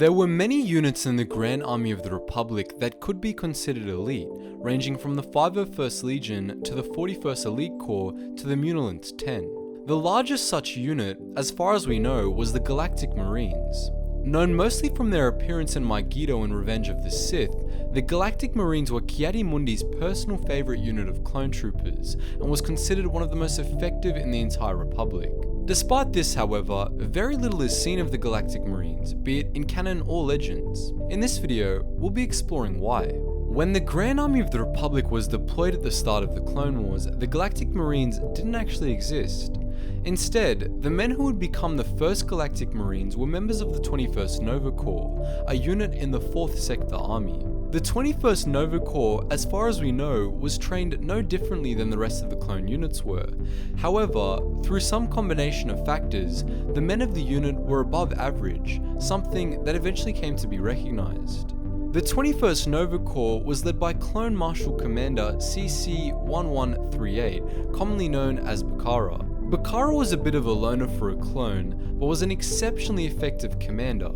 There were many units in the Grand Army of the Republic that could be considered elite, ranging from the 501st Legion to the 41st Elite Corps to the Munilant 10. The largest such unit, as far as we know, was the Galactic Marines. Known mostly from their appearance in Megiddo and Revenge of the Sith, the Galactic Marines were Ki-Adi-Mundi's personal favourite unit of clone troopers, and was considered one of the most effective in the entire Republic. Despite this, however, very little is seen of the Galactic Marines, be it in canon or legends. In this video, we'll be exploring why. When the Grand Army of the Republic was deployed at the start of the Clone Wars, the Galactic Marines didn't actually exist. Instead, the men who would become the first Galactic Marines were members of the 21st Nova Corps, a unit in the 4th Sector Army. The 21st Nova Corps, as far as we know, was trained no differently than the rest of the clone units were. However, through some combination of factors, the men of the unit were above average, something that eventually came to be recognized. The 21st Nova Corps was led by Clone Marshal Commander CC-1138, commonly known as Bacara. Bacara was a bit of a loner for a clone, but was an exceptionally effective commander.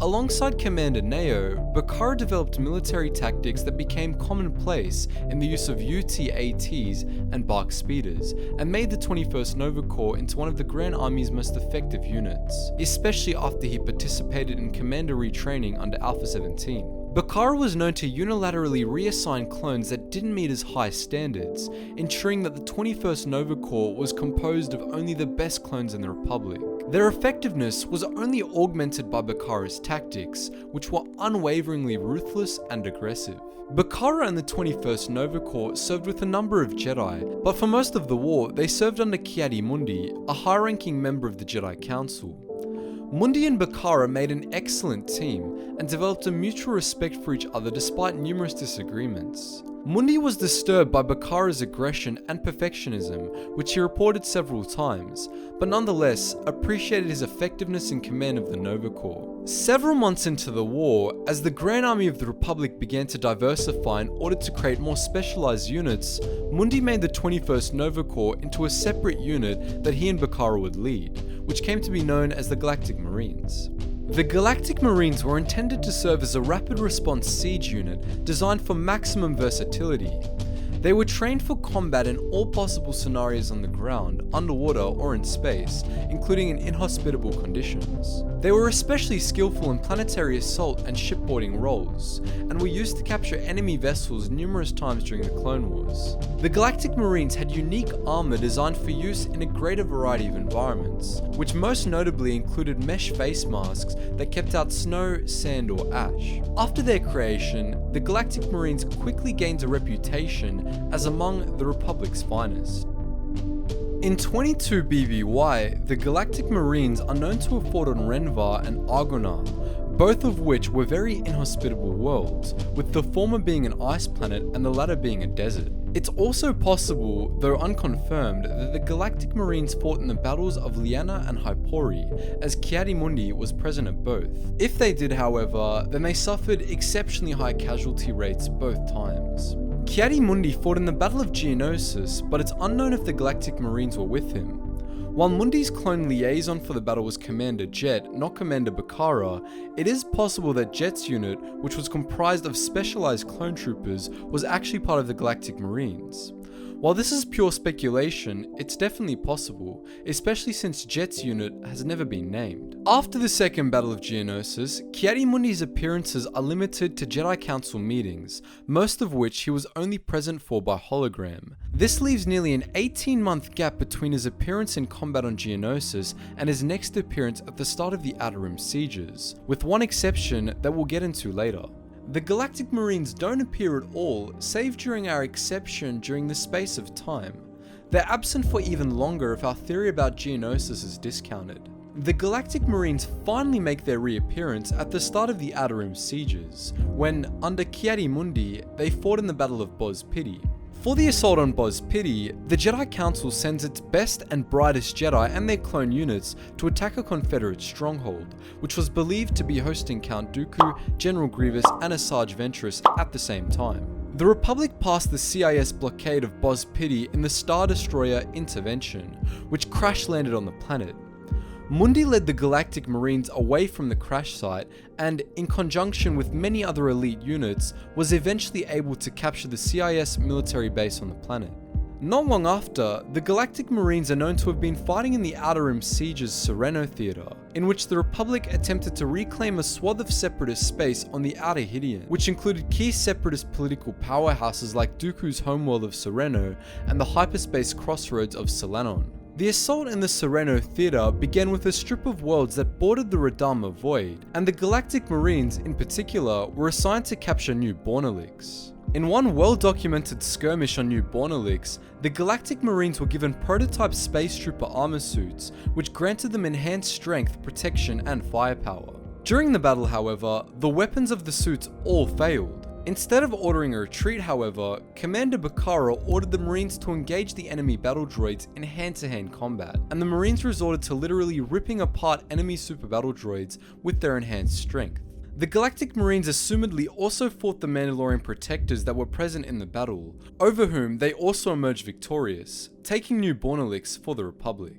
Alongside Commander Neo, Bacara developed military tactics that became commonplace in the use of UT-ATs and Bark Speeders, and made the 21st Nova Corps into one of the Grand Army's most effective units, especially after he participated in commander retraining under Alpha 17. Bacara was known to unilaterally reassign clones that didn't meet his high standards, ensuring that the 21st Nova Corps was composed of only the best clones in the Republic. Their effectiveness was only augmented by Bacara's tactics, which were unwaveringly ruthless and aggressive. Bacara and the 21st Nova Corps served with a number of Jedi, but for most of the war they served under Ki-Adi-Mundi, a high-ranking member of the Jedi Council. Mundi and Bacara made an excellent team, and developed a mutual respect for each other despite numerous disagreements. Mundi was disturbed by Bacara's aggression and perfectionism, which he reported several times, but nonetheless appreciated his effectiveness in command of the Nova Corps. Several months into the war, as the Grand Army of the Republic began to diversify in order to create more specialized units, Mundi made the 21st Nova Corps into a separate unit that he and Bacara would lead, which came to be known as the Galactic Marines. The Galactic Marines were intended to serve as a rapid response siege unit designed for maximum versatility. They were trained for combat in all possible scenarios on the ground, underwater, or in space, including in inhospitable conditions. They were especially skillful in planetary assault and shipboarding roles, and were used to capture enemy vessels numerous times during the Clone Wars. The Galactic Marines had unique armor designed for use in a greater variety of environments, which most notably included mesh face masks that kept out snow, sand, or ash. After their creation, the Galactic Marines quickly gained a reputation as among the Republic's finest. In 22 BBY, the Galactic Marines are known to have fought on Renvar and Argonar, both of which were very inhospitable worlds, with the former being an ice planet and the latter being a desert. It's also possible, though unconfirmed, that the Galactic Marines fought in the battles of Liana and Hypori, as Ki-Adi-Mundi was present at both. If they did, however, then they suffered exceptionally high casualty rates both times. Ki-Adi-Mundi fought in the Battle of Geonosis, but it's unknown if the Galactic Marines were with him. While Mundi's clone liaison for the battle was Commander Jet, not Commander Bacara, it is possible that Jet's unit, which was comprised of specialized clone troopers, was actually part of the Galactic Marines. While this is pure speculation, it's definitely possible, especially since Jet's unit has never been named. After the Second Battle of Geonosis, Ki-Adi-Mundi's appearances are limited to Jedi Council meetings, most of which he was only present for by hologram. This leaves nearly an 18-month gap between his appearance in combat on Geonosis and his next appearance at the start of the Outer Rim sieges, with one exception that we'll get into later. The Galactic Marines don't appear at all, save during our exception during the space of time. They're absent for even longer if our theory about Geonosis is discounted. The Galactic Marines finally make their reappearance at the start of the Outer Rim sieges, when, under Ki-Adi-Mundi, they fought in the Battle of Boz Pity. For the assault on Boz Pity, the Jedi Council sends its best and brightest Jedi and their clone units to attack a Confederate stronghold, which was believed to be hosting Count Dooku, General Grievous, and Asajj Ventress at the same time. The Republic passed the CIS blockade of Boz Pity in the Star Destroyer Intervention, which crash landed on the planet. Mundi led the Galactic Marines away from the crash site and, in conjunction with many other elite units, was eventually able to capture the CIS military base on the planet. Not long after, the Galactic Marines are known to have been fighting in the Outer Rim Siege's Serrano Theater, in which the Republic attempted to reclaim a swath of separatist space on the Outer Hidian, which included key separatist political powerhouses like Dooku's homeworld of Serrano and the hyperspace crossroads of Solanon. The assault in the Serrano Theater began with a strip of worlds that bordered the Radama Void, and the Galactic Marines, in particular, were assigned to capture New Bornolix. In one well-documented skirmish on New Bornolix, the Galactic Marines were given prototype Space Trooper armor suits, which granted them enhanced strength, protection, and firepower. During the battle, however, the weapons of the suits all failed. Instead of ordering a retreat, however, Commander Bacara ordered the Marines to engage the enemy battle droids in hand-to-hand combat, and the Marines resorted to literally ripping apart enemy super battle droids with their enhanced strength. The Galactic Marines assumedly also fought the Mandalorian protectors that were present in the battle, over whom they also emerged victorious, taking New Bornolix for the Republic.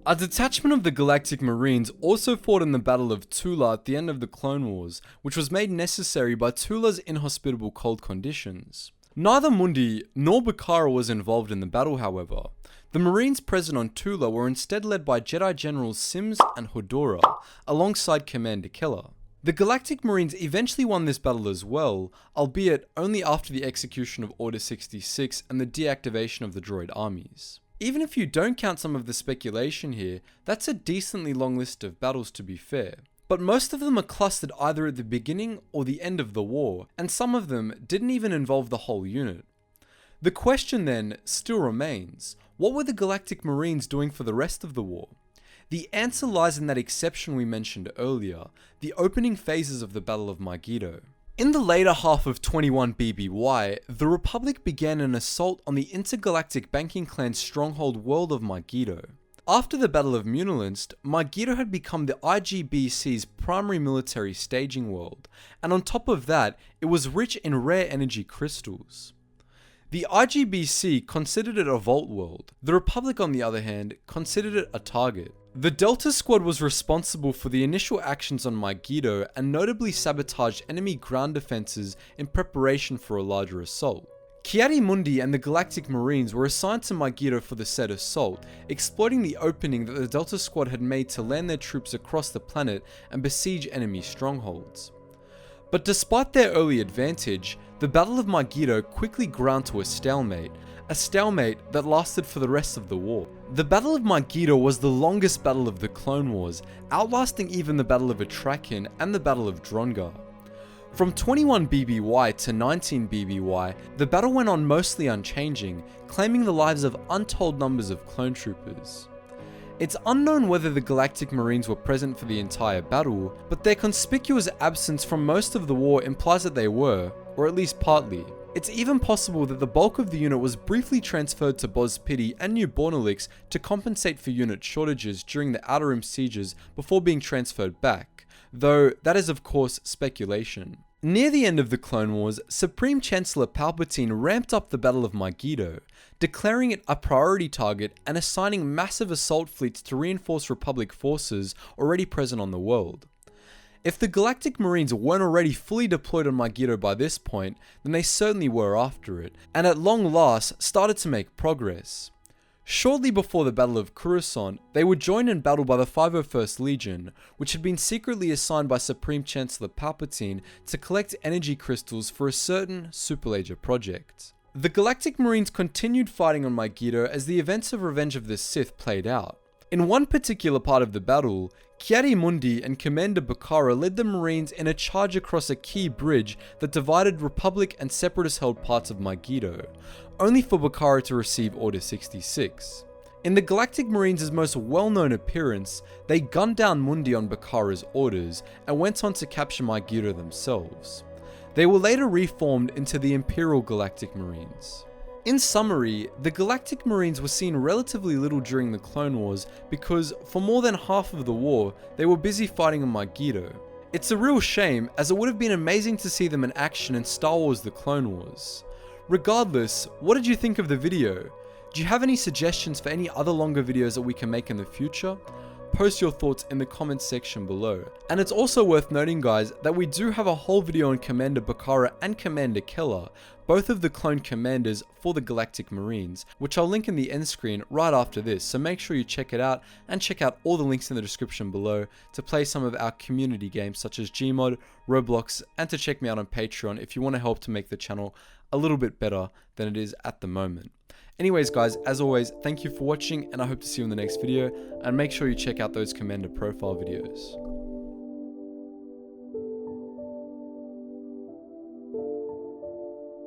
A detachment of the Galactic Marines also fought in the Battle of Tula at the end of the Clone Wars, which was made necessary by Tula's inhospitable cold conditions. Neither Mundi nor Bacara was involved in the battle, however. The Marines present on Tula were instead led by Jedi Generals Sims and Hodora, alongside Commander Keller. The Galactic Marines eventually won this battle as well, albeit only after the execution of Order 66 and the deactivation of the droid armies. Even if you don't count some of the speculation here, that's a decently long list of battles to be fair. But most of them are clustered either at the beginning or the end of the war, and some of them didn't even involve the whole unit. The question then still remains, what were the Galactic Marines doing for the rest of the war? The answer lies in that exception we mentioned earlier, the opening phases of the Battle of Megiddo. In the later half of 21 BBY, the Republic began an assault on the intergalactic banking clan's stronghold world of Megiddo. After the Battle of Munilinst, Megiddo had become the IGBC's primary military staging world, and on top of that, it was rich in rare energy crystals. The IGBC considered it a vault world. The Republic, on the other hand, considered it a target. The Delta Squad was responsible for the initial actions on Megiddo and notably sabotaged enemy ground defenses in preparation for a larger assault. Ki-Adi-Mundi and the Galactic Marines were assigned to Megiddo for the said assault, exploiting the opening that the Delta Squad had made to land their troops across the planet and besiege enemy strongholds. But despite their early advantage, the Battle of Megiddo quickly ground to a stalemate that lasted for the rest of the war. The Battle of Megiddo was the longest battle of the Clone Wars, outlasting even the Battle of Atrakin and the Battle of Drongar. From 21 BBY to 19 BBY, the battle went on mostly unchanging, claiming the lives of untold numbers of clone troopers. It's unknown whether the Galactic Marines were present for the entire battle, but their conspicuous absence from most of the war implies that they were, or at least partly. It's even possible that the bulk of the unit was briefly transferred to Boz Pity and New Bornolix to compensate for unit shortages during the Outer Rim sieges before being transferred back, though that is of course speculation. Near the end of the Clone Wars, Supreme Chancellor Palpatine ramped up the Battle of Megiddo, declaring it a priority target and assigning massive assault fleets to reinforce Republic forces already present on the world. If the Galactic Marines weren't already fully deployed on Megiddo by this point, then they certainly were after it, and at long last started to make progress. Shortly before the Battle of Coruscant, they were joined in battle by the 501st Legion, which had been secretly assigned by Supreme Chancellor Palpatine to collect energy crystals for a certain Superlager project. The Galactic Marines continued fighting on Megiddo as the events of Revenge of the Sith played out. In one particular part of the battle, Ki-Adi-Mundi and Commander Bacara led the Marines in a charge across a key bridge that divided Republic and Separatist-held parts of Megiddo, only for Bacara to receive Order 66. In the Galactic Marines' most well-known appearance, they gunned down Mundi on Bacara's orders and went on to capture Megiddo themselves. They were later reformed into the Imperial Galactic Marines. In summary, the Galactic Marines were seen relatively little during the Clone Wars because, for more than half of the war, they were busy fighting on Megiddo. It's a real shame, as it would have been amazing to see them in action in Star Wars: The Clone Wars. Regardless, what did you think of the video? Do you have any suggestions for any other longer videos that we can make in the future? post your thoughts in the comments section below. And it's also worth noting, guys, that we do have a whole video on Commander Bacara and Commander Keller, both of the clone commanders for the Galactic Marines, which I'll link in the end screen right after this, so make sure you check it out, and check out all the links in the description below to play some of our community games such as Gmod, Roblox, and to check me out on Patreon if you want to help to make the channel a little bit better than it is at the moment. Anyways guys, as always, thank you for watching, and I hope to see you in the next video, and make sure you check out those commander profile videos.